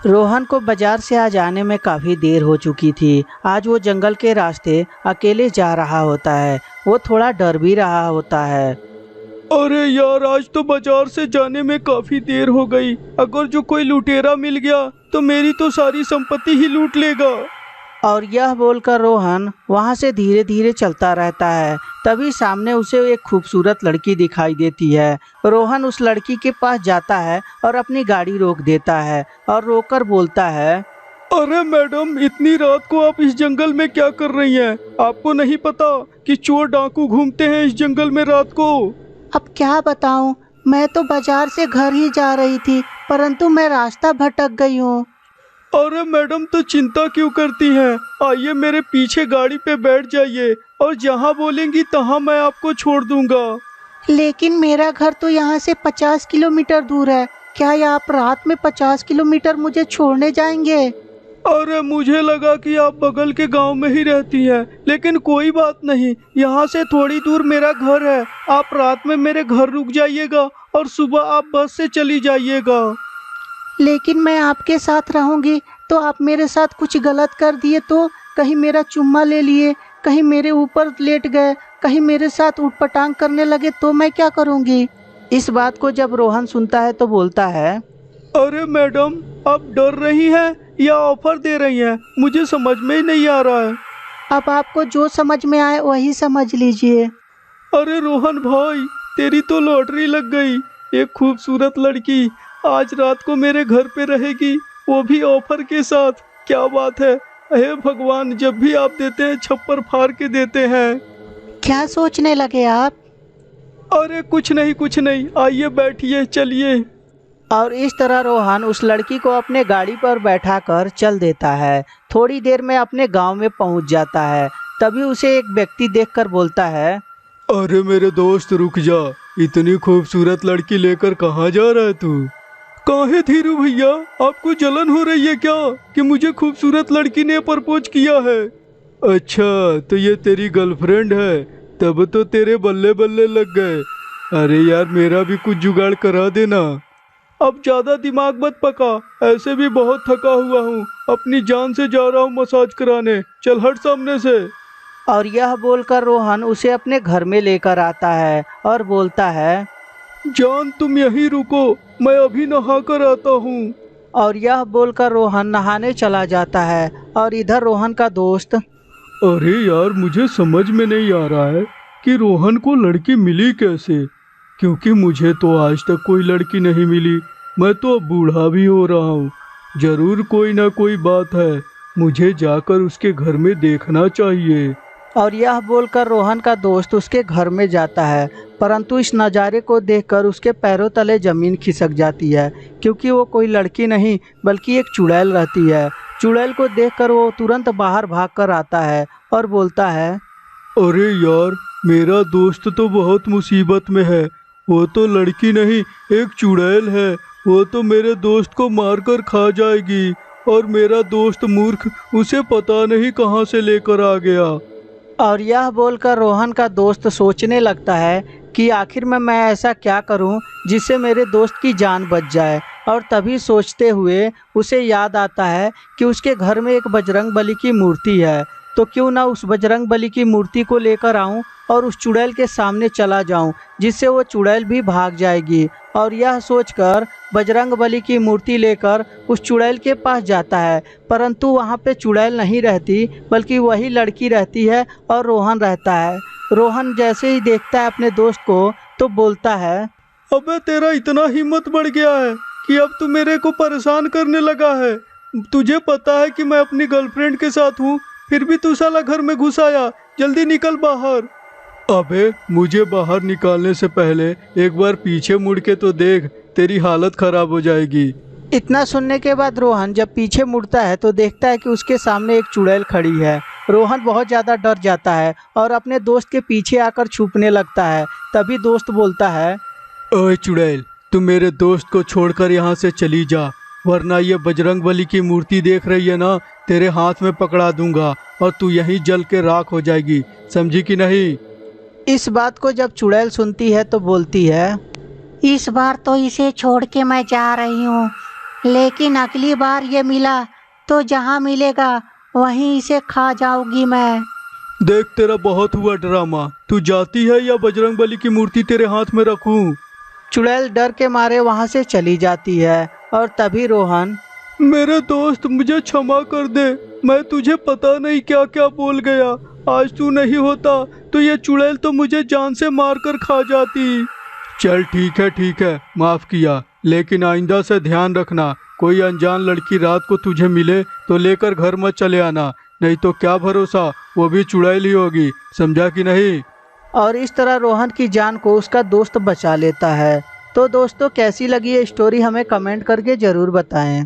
रोहन को बाजार से आज आने में काफ़ी देर हो चुकी थी। आज वो जंगल के रास्ते अकेले जा रहा होता है। वो थोड़ा डर भी रहा होता है। अरे यार, आज तो बाजार से जाने में काफी देर हो गई। अगर जो कोई लुटेरा मिल गया तो मेरी तो सारी संपत्ति ही लूट लेगा। और यह बोलकर रोहन वहाँ से धीरे धीरे चलता रहता है। तभी सामने उसे एक खूबसूरत लड़की दिखाई देती है। रोहन उस लड़की के पास जाता है और अपनी गाड़ी रोक देता है और रोककर बोलता है, अरे मैडम, इतनी रात को आप इस जंगल में क्या कर रही हैं? आपको नहीं पता कि चोर डाकू घूमते हैं इस जंगल में रात को? अब क्या बताऊं, मैं तो बाजार से घर ही जा रही थी, परंतु मैं रास्ता भटक गई हूँ। अरे मैडम, तो चिंता क्यों करती हैं? आइए मेरे पीछे गाड़ी पे बैठ जाइए और जहाँ बोलेंगी तहाँ मैं आपको छोड़ दूंगा। लेकिन मेरा घर तो यहाँ से 50 किलोमीटर दूर है। क्या आप रात में 50 किलोमीटर मुझे छोड़ने जाएंगे? अरे मुझे लगा कि आप बगल के गांव में ही रहती हैं, लेकिन कोई बात नहीं, यहाँ से थोड़ी दूर मेरा घर है। आप रात में मेरे घर रुक जाइएगा और सुबह आप बस से चली जाइएगा। लेकिन मैं आपके साथ रहूंगी तो आप मेरे साथ कुछ गलत कर दिए तो? कहीं मेरा चुम्मा ले लिए, कहीं मेरे ऊपर लेट गए, कहीं मेरे साथ उठपटांग करने लगे तो मैं क्या करूंगी? इस बात को जब रोहन सुनता है तो बोलता है, अरे मैडम, आप डर रही हैं या ऑफर दे रही हैं? मुझे समझ में ही नहीं आ रहा है। अब आपको जो समझ में आए वही समझ लीजिए। अरे रोहन भाई, तेरी तो लॉटरी लग गई। एक खूबसूरत लड़की आज रात को मेरे घर पे रहेगी, वो भी ऑफर के साथ। क्या बात है! हे भगवान, जब भी आप देते हैं छप्पर फाड़ के देते हैं। क्या सोचने लगे आप? अरे कुछ नहीं कुछ नहीं, आइए बैठिए, चलिए। और इस तरह रोहन उस लड़की को अपने गाड़ी पर बैठाकर चल देता है। थोड़ी देर में अपने गांव में पहुंच जाता है। तभी उसे एक व्यक्ति देखकर बोलता है, अरे मेरे दोस्त, रुक जा। इतनी खूबसूरत लड़की लेकर कहाँ जा रहा है तू? काहे धीरू भैया, आपको जलन हो रही है क्या कि मुझे खूबसूरत लड़की ने प्रपोज किया है? अच्छा, तो ये तेरी गर्लफ्रेंड है? तब तो तेरे बल्ले बल्ले लग गए। अरे यार, मेरा भी कुछ जुगाड़ करा देना। अब ज्यादा दिमाग मत पका, ऐसे भी बहुत थका हुआ हूँ। अपनी जान से जा रहा हूँ मसाज कराने। चल हट सामने से। और यह बोलकर रोहन उसे अपने घर में लेकर आता है और बोलता है, जान, तुम यहीं रुको, मैं अभी नहा कर आता हूँ। और यह बोलकर रोहन नहाने चला जाता है। और इधर रोहन का दोस्त, अरे यार, मुझे समझ में नहीं आ रहा है कि रोहन को लड़की मिली कैसे, क्योंकि मुझे तो आज तक कोई लड़की नहीं मिली। मैं तो अब बूढ़ा भी हो रहा हूँ। जरूर कोई ना कोई बात है, मुझे जाकर उसके घर में देखना चाहिए। और यह बोलकर रोहन का दोस्त उसके घर में जाता है। परंतु इस नज़ारे को देखकर उसके पैरों तले ज़मीन खिसक जाती है, क्योंकि वो कोई लड़की नहीं बल्कि एक चुड़ैल रहती है। चुड़ैल को देखकर वो तुरंत बाहर भागकर आता है और बोलता है, अरे यार, मेरा दोस्त तो बहुत मुसीबत में है। वो तो लड़की नहीं, एक चुड़ैल है। वो तो मेरे दोस्त को मारकर खा जाएगी, और मेरा दोस्त मूर्ख उसे पता नहीं कहाँ से लेकर आ गया। और यह बोलकर रोहन का दोस्त सोचने लगता है कि आखिर में मैं ऐसा क्या करूं जिससे मेरे दोस्त की जान बच जाए। और तभी सोचते हुए उसे याद आता है कि उसके घर में एक बजरंगबली की मूर्ति है। तो क्यों ना उस बजरंगबली की मूर्ति को लेकर आऊं और उस चुड़ैल के सामने चला जाऊं, जिससे वो चुड़ैल भी भाग जाएगी। और यह सोचकर बजरंगबली की मूर्ति लेकर उस चुड़ैल के पास जाता है। परंतु वहाँ पे चुड़ैल नहीं रहती, बल्कि वही लड़की रहती है और रोहन रहता है। रोहन जैसे ही देखता है अपने दोस्त को तो बोलता है, अबे, तेरा इतना हिम्मत बढ़ गया है कि अब तू मेरे को परेशान करने लगा है। तुझे पता है कि मैं अपनी गर्लफ्रेंड के साथ हूँ, फिर भी तू साला घर में घुस आया। जल्दी निकल बाहर। अबे, मुझे बाहर निकालने से पहले एक बार पीछे मुड़ के तो देख, तेरी हालत खराब हो जाएगी। इतना सुनने के बाद रोहन जब पीछे मुड़ता है तो देखता है कि उसके सामने एक चुड़ैल खड़ी है। रोहन बहुत ज़्यादा डर जाता है और अपने दोस्त के पीछे आकर छुपने लगता है। तभी दोस्त बोलता है, ओए चुड़ैल, तू मेरे दोस्त को छोड़कर यहाँ से चली जा, वरना ये बजरंगबली की मूर्ति देख रही है ना, तेरे हाथ में पकड़ा दूंगा और तू यहीं जल के राख हो जाएगी। समझी कि नहीं? इस बात को जब चुड़ैल सुनती है तो बोलती है, इस बार तो इसे छोड़ के मैं जा रही हूँ। लेकिन अगली बार ये मिला तो जहाँ मिलेगा वहीं इसे खा जाऊंगी मैं। देख तेरा बहुत हुआ ड्रामा, तू जाती है या बजरंगबली की मूर्ति तेरे हाथ में रखूं? चुड़ैल डर के मारे वहाँ से चली जाती है और तभी रोहन, मेरे दोस्त मुझे क्षमा कर दे, मैं तुझे पता नहीं क्या क्या बोल गया। आज तू नहीं होता तो ये चुड़ैल तो मुझे जान से मार कर खा जाती। चल ठीक है, माफ किया, लेकिन आइंदा से ध्यान रखना, कोई अनजान लड़की रात को तुझे मिले तो लेकर घर मत चले आना, नहीं तो क्या भरोसा वो भी चुड़ैल ही होगी, समझा कि नहीं? और इस तरह रोहन की जान को उसका दोस्त बचा लेता है। तो दोस्तों कैसी लगी ये स्टोरी हमें कमेंट करके ज़रूर बताएं।